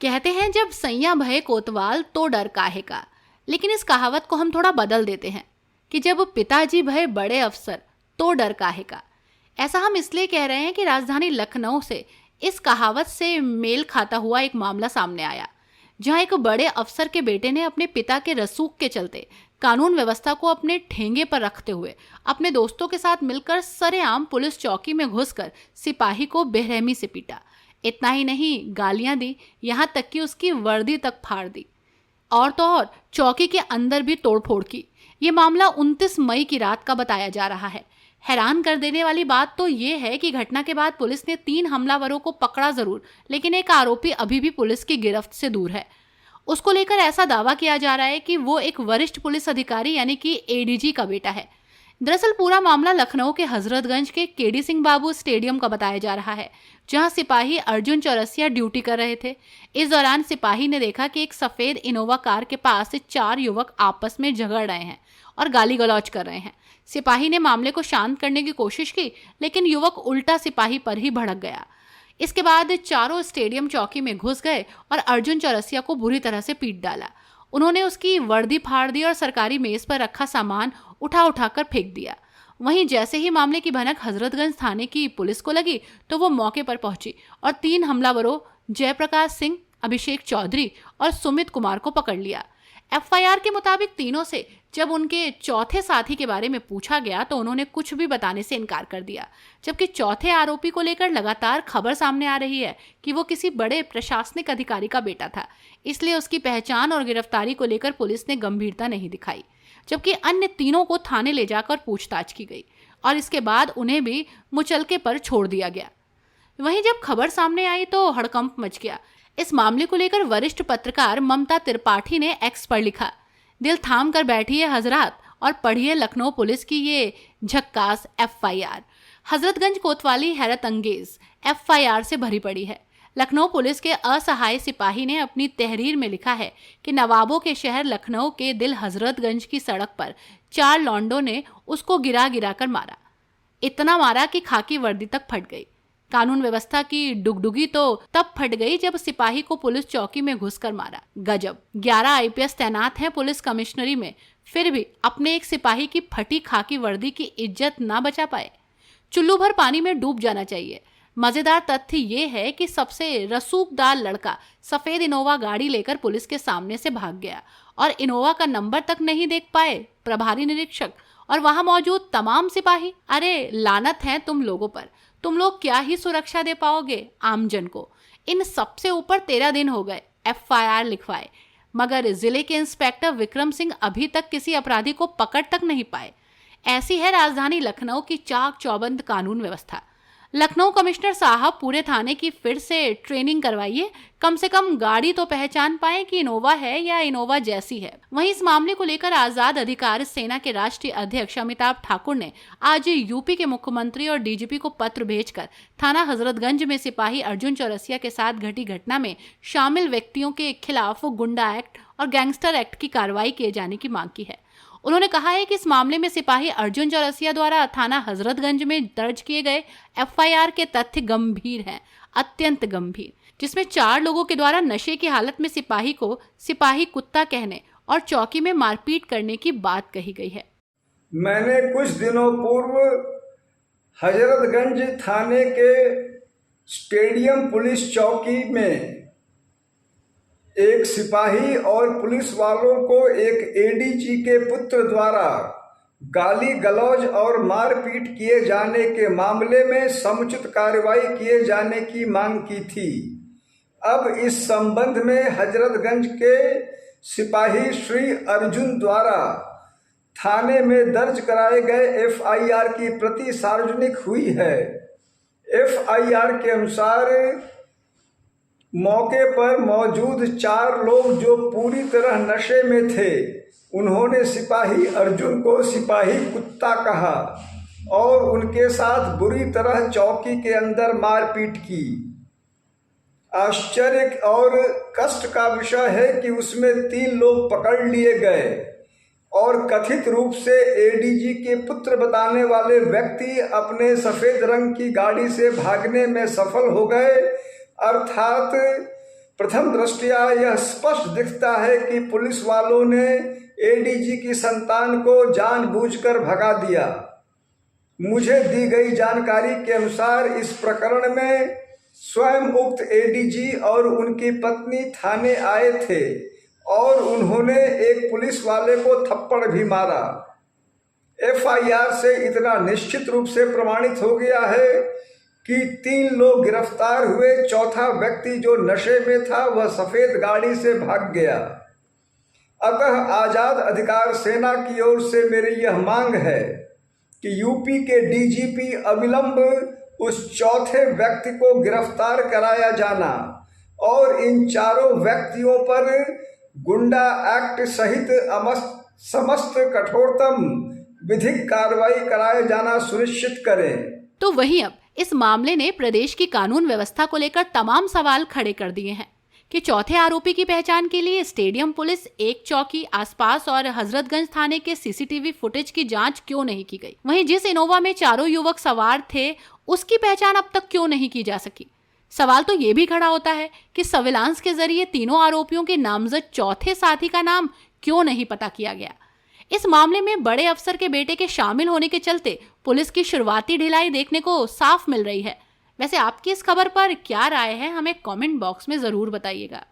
कहते हैं जब सैया भये कोतवाल तो डर काहे का। लेकिन इस कहावत को हम थोड़ा बदल देते हैं कि जब पिताजी भये बड़े अफसर तो डर काहे का। ऐसा हम इसलिए कह रहे हैं कि राजधानी लखनऊ से इस कहावत से मेल खाता हुआ एक मामला सामने आया, जहां एक बड़े अफसर के बेटे ने अपने पिता के रसूख के चलते कानून व्यवस्था को अपने ठेंगे पर रखते हुए अपने दोस्तों के साथ मिलकर सरेआम पुलिस चौकी में घुसकर सिपाही को बेरहमी से पीटा। इतना ही नहीं, गालियां दी, यहां तक कि उसकी वर्दी तक फाड़ दी और तो और चौकी के अंदर भी तोड़फोड़ की। ये मामला 29 मई की रात का बताया जा रहा है। हैरान कर देने वाली बात तो ये है कि घटना के बाद पुलिस ने 3 हमलावरों को पकड़ा जरूर, लेकिन एक आरोपी अभी भी पुलिस की गिरफ्त से दूर है। उसको लेकर ऐसा दावा किया जा रहा है कि वो एक वरिष्ठ पुलिस अधिकारी यानी कि एडीजी का बेटा है। दरअसल पूरा मामला लखनऊ के हजरतगंज के केडी सिंह बाबू स्टेडियम का बताया जा रहा है, जहां सिपाही अर्जुन चौरसिया ड्यूटी कर रहे थे। इस दौरान सिपाही ने देखा कि एक सफेद इनोवा कार के पास से 4 युवक आपस में झगड़ रहे हैं और गाली गलौज कर रहे हैं। सिपाही ने मामले को शांत करने की कोशिश की, लेकिन युवक उल्टा सिपाही पर ही भड़क गया। इसके बाद चारों स्टेडियम चौकी में घुस गए और अर्जुन चौरसिया को बुरी तरह से पीट डाला। उन्होंने उसकी वर्दी फाड़ दी और सरकारी मेज पर रखा सामान उठाकर फेंक दिया। वहीं जैसे ही मामले की भनक हजरतगंज थाने की पुलिस को लगी तो वो मौके पर पहुंची और 3 हमलावरों जयप्रकाश सिंह, अभिषेक चौधरी और सुमित कुमार को पकड़ लिया। एफआईआर के मुताबिक तीनों से जब उनके चौथे साथी के बारे में पूछा गया तो उन्होंने कुछ भी बताने से इनकार कर दिया, जबकि चौथे आरोपी को लेकर लगातार खबर सामने आ रही है कि वो किसी बड़े प्रशासनिक अधिकारी का बेटा था, इसलिए उसकी पहचान और गिरफ्तारी को लेकर पुलिस ने गंभीरता नहीं दिखाई। जबकि अन्य तीनों को थाने ले जाकर पूछताछ की गई और इसके बाद उन्हें भी मुचलके पर छोड़ दिया गया। वहीं जब खबर सामने आई तो हड़कंप मच गया। इस मामले को लेकर वरिष्ठ पत्रकार ममता त्रिपाठी ने एक्स पर लिखा, दिल थाम कर बैठिए हजरात और पढ़िए लखनऊ पुलिस की ये झक्कास एफआईआर। हजरतगंज कोतवाली हैरत अंगेज एफआईआर से भरी पड़ी है। लखनऊ पुलिस के असहाय सिपाही ने अपनी तहरीर में लिखा है कि नवाबों के शहर लखनऊ के दिल हजरतगंज की सड़क पर 4 लौंडों ने उसको गिरा गिरा कर मारा। इतना मारा कि खाकी वर्दी तक फट गई। कानून व्यवस्था की डुगडुगी तो तब फट गई जब सिपाही को पुलिस चौकी में घुसकर मारा। गजब, 11 आईपीएस तैनात हैं पुलिस कमिश्नरी में, फिर भी अपने एक सिपाही की फटी खाकी वर्दी की इज्जत ना बचा पाए। चुल्लू भर पानी में डूब जाना चाहिए। मजेदार तथ्य ये है कि सबसे रसूखदार लड़का सफेद इनोवा गाड़ी लेकर पुलिस के सामने से भाग गया और इनोवा का नंबर तक नहीं देख पाए प्रभारी निरीक्षक और वहां मौजूद तमाम सिपाही। अरे लानत है तुम लोगों पर, तुम लोग क्या ही सुरक्षा दे पाओगे आमजन को। इन सबसे ऊपर 13 दिन हो गए एफआईआर लिखवाए, मगर जिले के इंस्पेक्टर विक्रम सिंह अभी तक किसी अपराधी को पकड़ तक नहीं पाए। ऐसी है राजधानी लखनऊ की चाक चौबंद कानून व्यवस्था। लखनऊ कमिश्नर साहब पूरे थाने की फिर से ट्रेनिंग करवाइए, कम से कम गाड़ी तो पहचान पाए कि इनोवा है या इनोवा जैसी है। वहीं इस मामले को लेकर आजाद अधिकार सेना के राष्ट्रीय अध्यक्ष अमिताभ ठाकुर ने आज यूपी के मुख्यमंत्री और डीजीपी को पत्र भेजकर थाना हजरतगंज में सिपाही अर्जुन चौरसिया के साथ घटी घटना में शामिल व्यक्तियों के खिलाफ गुंडा एक्ट और गैंगस्टर एक्ट की कार्रवाई किए जाने की मांग की है। उन्होंने कहा है कि इस मामले में सिपाही अर्जुन चौरसिया द्वारा थाना हजरतगंज में दर्ज किए गए एफआईआर के तथ्य गंभीर हैं, अत्यंत गंभीर, जिसमें 4 लोगों के द्वारा नशे की हालत में सिपाही को सिपाही कुत्ता कहने और चौकी में मारपीट करने की बात कही गई है। मैंने कुछ दिनों पूर्व हजरतगंज थाने के स्टेडियम पुलिस चौकी में एक सिपाही और पुलिस वालों को एक एडीजी के पुत्र द्वारा गाली गलौज और मारपीट किए जाने के मामले में समुचित कार्रवाई किए जाने की मांग की थी। अब इस संबंध में हजरतगंज के सिपाही श्री अर्जुन द्वारा थाने में दर्ज कराए गए एफआईआर की प्रति सार्वजनिक हुई है। एफआईआर के अनुसार मौके पर मौजूद 4 लोग जो पूरी तरह नशे में थे, उन्होंने सिपाही अर्जुन को सिपाही कुत्ता कहा और उनके साथ बुरी तरह चौकी के अंदर मारपीट की। आश्चर्य और कष्ट का विषय है कि उसमें 3 लोग पकड़ लिए गए और कथित रूप से एडीजी के पुत्र बताने वाले व्यक्ति अपने सफेद रंग की गाड़ी से भागने में सफल हो गए, अर्थात प्रथम दृष्टया यह स्पष्ट दिखता है कि पुलिस वालों ने एडीजी की संतान को जानबूझकर भगा दिया। मुझे दी गई जानकारी के अनुसार इस प्रकरण में स्वयं उक्त एडीजी और उनकी पत्नी थाने आए थे और उन्होंने एक पुलिस वाले को थप्पड़ भी मारा। एफआईआर से इतना निश्चित रूप से प्रमाणित हो गया है कि 3 लोग गिरफ्तार हुए, चौथा व्यक्ति जो नशे में था वह सफेद गाड़ी से भाग गया। अतः आजाद अधिकार सेना की ओर से मेरी यह मांग है कि यूपी के डीजीपी अविलंब उस चौथे व्यक्ति को गिरफ्तार कराया जाना और इन चारों व्यक्तियों पर गुंडा एक्ट सहित समस्त कठोरतम विधिक कार्रवाई कराया जाना सुनिश्चित करें। तो वहीं अब इस मामले ने प्रदेश की कानून व्यवस्था को लेकर तमाम सवाल खड़े कर दिए हैं कि चौथे आरोपी की पहचान के लिए स्टेडियम पुलिस, एक चौकी आसपास और हजरतगंज थाने के सीसीटीवी फुटेज की जांच क्यों नहीं की गई। वहीं जिस इनोवा में चारों युवक सवार थे उसकी पहचान अब तक क्यों नहीं की जा सकी। सवाल तो ये भी खड़ा होता है कि सर्विलांस के जरिए तीनों आरोपियों के नामजद चौथे साथी का नाम क्यों नहीं पता किया गया। इस मामले में बड़े अफसर के बेटे के शामिल होने के चलते पुलिस की शुरुआती ढिलाई देखने को साफ मिल रही है। वैसे आपकी इस खबर पर क्या राय है, हमें कमेंट बॉक्स में जरूर बताइएगा।